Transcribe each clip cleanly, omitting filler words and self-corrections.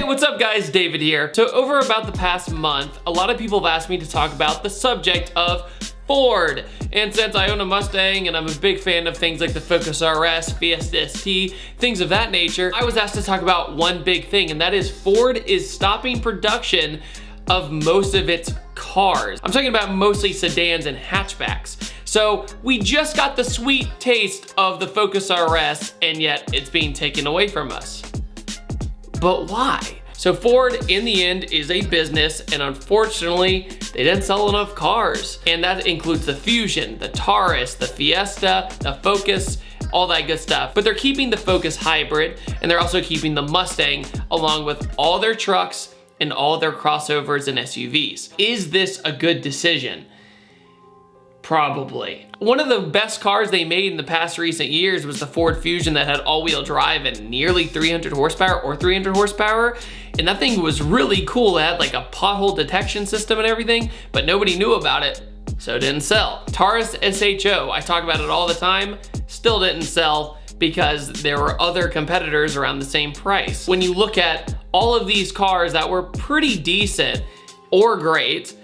Hey, what's up guys? David here. So over about the past month, a lot of people have asked me to talk about the subject of Ford. And since I own a Mustang and I'm a big fan of things like the Focus RS, Fiesta ST, things of that nature, I was asked to talk about one big thing, and that is Ford is stopping production of most of its cars. I'm talking about mostly sedans and hatchbacks. So we just got the sweet taste of the Focus RS, and yet it's being taken away from us. But why? So Ford, in the end, is a business, and unfortunately, they didn't sell enough cars. And that includes the Fusion, the Taurus, the Fiesta, the Focus, all that good stuff. But they're keeping the Focus Hybrid, and they're also keeping the Mustang, along with all their trucks and all their crossovers and SUVs. Is this a good decision? Probably. One of the best cars they made in the past recent years was the Ford Fusion that had all-wheel drive and nearly 300 horsepower or 300 horsepower. And that thing was really cool. It had like a pothole detection system and everything, but nobody knew about it, so it didn't sell. Taurus SHO, I talk about it all the time, still didn't sell because there were other competitors around the same price. When you look at all of these cars that were pretty decent or great,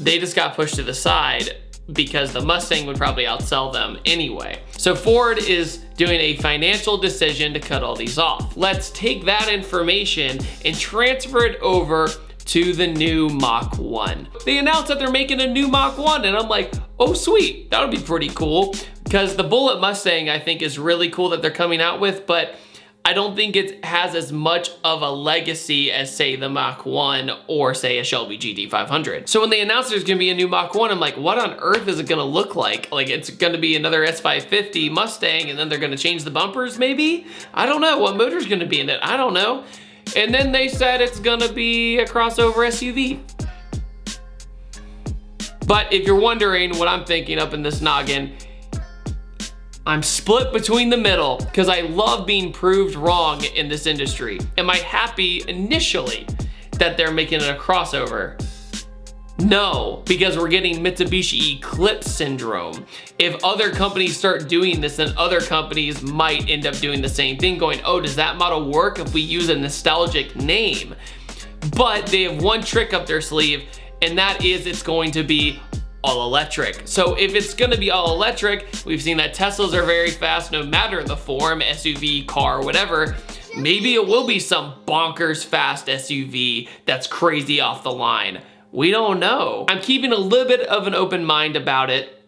they just got pushed to the side because the Mustang would probably outsell them anyway. So Ford is doing a financial decision to cut all these off. Let's take that information and transfer it over to the new Mach 1. They announced that they're making a new Mach 1, and I'm like, oh sweet, that would be pretty cool. Because the Bullet Mustang I think is really cool that they're coming out with, but I don't think it has as much of a legacy as say the Mach 1 or say a Shelby GT500. So when they announced there's gonna be a new Mach 1, I'm like, what on earth is it gonna look like? Like it's gonna be another S550 Mustang and then they're gonna change the bumpers maybe? I don't know, what motor's gonna be in it? I don't know. And then they said it's gonna be a crossover SUV. But if you're wondering what I'm thinking up in this noggin, I'm split between the middle because I love being proved wrong in this industry. Am I happy initially that they're making it a crossover? No, because we're getting Mitsubishi Eclipse syndrome. If other companies start doing this, then other companies might end up doing the same thing, going, oh, does that model work if we use a nostalgic name? But they have one trick up their sleeve, and that is it's going to be all electric. So if it's gonna be all electric, we've seen that Teslas are very fast no matter the form, SUV, car, whatever. Maybe it will be some bonkers fast SUV that's crazy off the line. We don't know. I'm keeping a little bit of an open mind about it,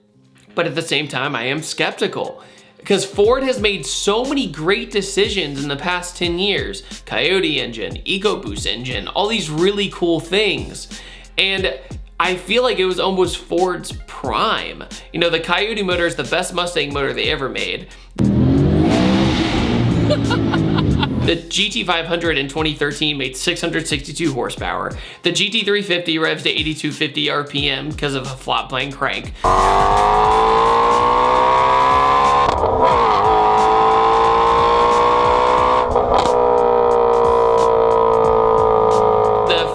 but at the same time, I am skeptical. Because Ford has made so many great decisions in the past 10 years. Coyote engine, EcoBoost engine, all these really cool things. And I feel like it was almost Ford's prime. You know, the Coyote motor is the best Mustang motor they ever made. The GT500 in 2013 made 662 horsepower. The GT350 revs to 8250 RPM because of a flat plane crank.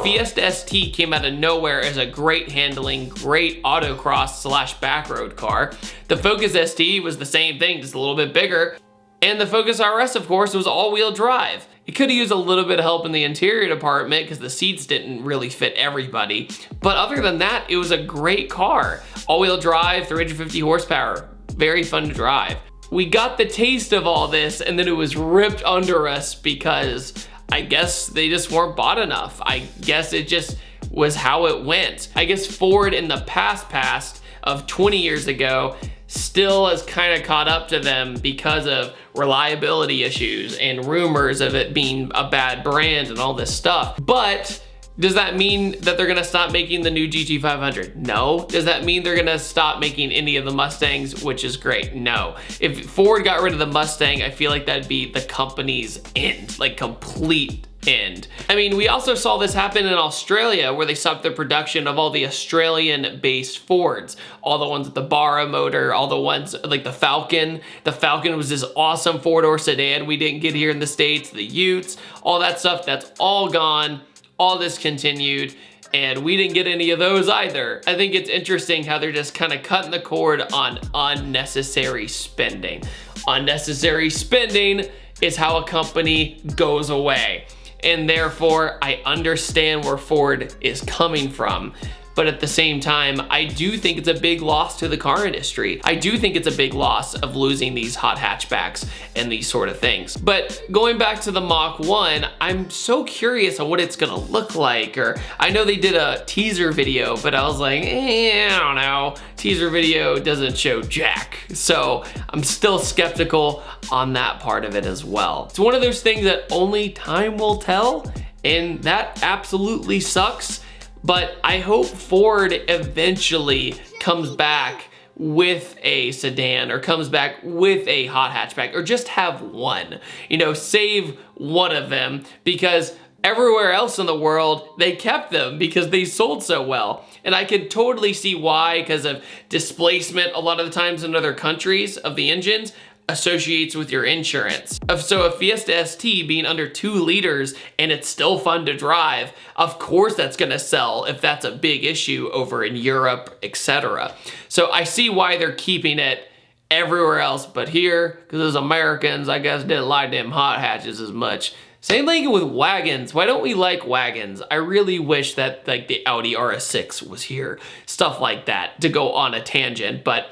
Fiesta ST came out of nowhere as a great handling, great autocross / backroad car. The Focus ST was the same thing, just a little bit bigger. And the Focus RS, of course, was all-wheel drive. It could have used a little bit of help in the interior department because the seats didn't really fit everybody. But other than that, it was a great car. All-wheel drive, 350 horsepower, very fun to drive. We got the taste of all this and then it was ripped under us because I guess they just weren't bought enough. I guess it just was how it went. I guess Ford in the past of 20 years ago still has kind of caught up to them because of reliability issues and rumors of it being a bad brand and all this stuff. But does that mean that they're gonna stop making the new GT500? No. Does that mean they're gonna stop making any of the Mustangs, which is great? No. If Ford got rid of the Mustang, I feel like that'd be the company's end, like complete end. I mean, we also saw this happen in Australia where they stopped the production of all the Australian-based Fords. All the ones with the Barra motor, all the ones like the Falcon. The Falcon was this awesome four-door sedan we didn't get here in the States, the Utes, all that stuff, that's all gone. All discontinued, and we didn't get any of those either. I think it's interesting how they're just kind of cutting the cord on unnecessary spending. Unnecessary spending is how a company goes away. and therefore I understand where Ford is coming from. But at the same time, I do think it's a big loss to the car industry. I do think it's a big loss of losing these hot hatchbacks and these sort of things. But going back to the Mach 1, I'm so curious on what it's gonna look like. Or I know they did a teaser video, but I was like, I don't know. Teaser video doesn't show jack. So I'm still skeptical on that part of it as well. It's one of those things that only time will tell, and that absolutely sucks. But I hope Ford eventually comes back with a sedan or comes back with a hot hatchback, or just have one, you know, save one of them, because everywhere else in the world, they kept them because they sold so well. And I could totally see why, because of displacement a lot of the times in other countries of the engines associates with your insurance. So a Fiesta ST being under 2 liters and it's still fun to drive, of course that's gonna sell if that's a big issue over in Europe, etc. So I see why they're keeping it everywhere else but here, because those Americans, I guess, didn't like them hot hatches as much. Same thing with wagons. Why don't we like wagons? I really wish that like the Audi RS6 was here. Stuff like that, to go on a tangent. But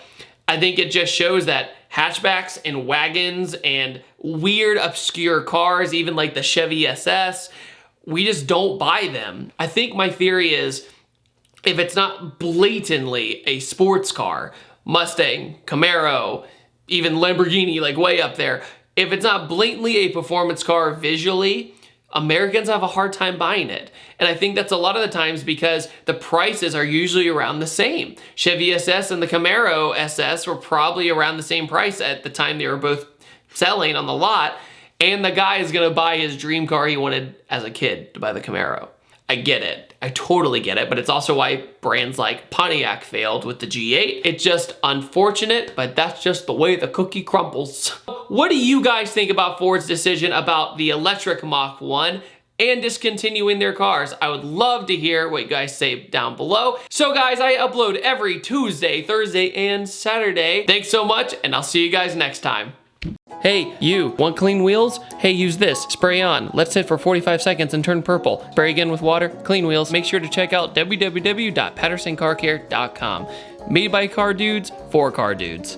I think it just shows that hatchbacks and wagons and weird obscure cars, even like the Chevy SS, we just don't buy them. I think my theory is, if it's not blatantly a sports car, Mustang, Camaro, even Lamborghini, like way up there, if it's not blatantly a performance car visually, Americans have a hard time buying it. And I think that's a lot of the times because the prices are usually around the same. Chevy SS and the Camaro SS were probably around the same price at the time they were both selling on the lot. And the guy is gonna buy his dream car he wanted as a kid to buy the Camaro. I get it. I totally get it, but it's also why brands like Pontiac failed with the G8. It's just unfortunate, but that's just the way the cookie crumbles. What do you guys think about Ford's decision about the electric Mach 1 and discontinuing their cars? I would love to hear what you guys say down below. So guys, I upload every Tuesday, Thursday, and Saturday. Thanks so much, and I'll see you guys next time. Hey, you, want clean wheels? Hey, use this, spray on, let it sit for 45 seconds and turn purple. Spray again with water, clean wheels. Make sure to check out www.pattersoncarcare.com. Made by car dudes, for car dudes.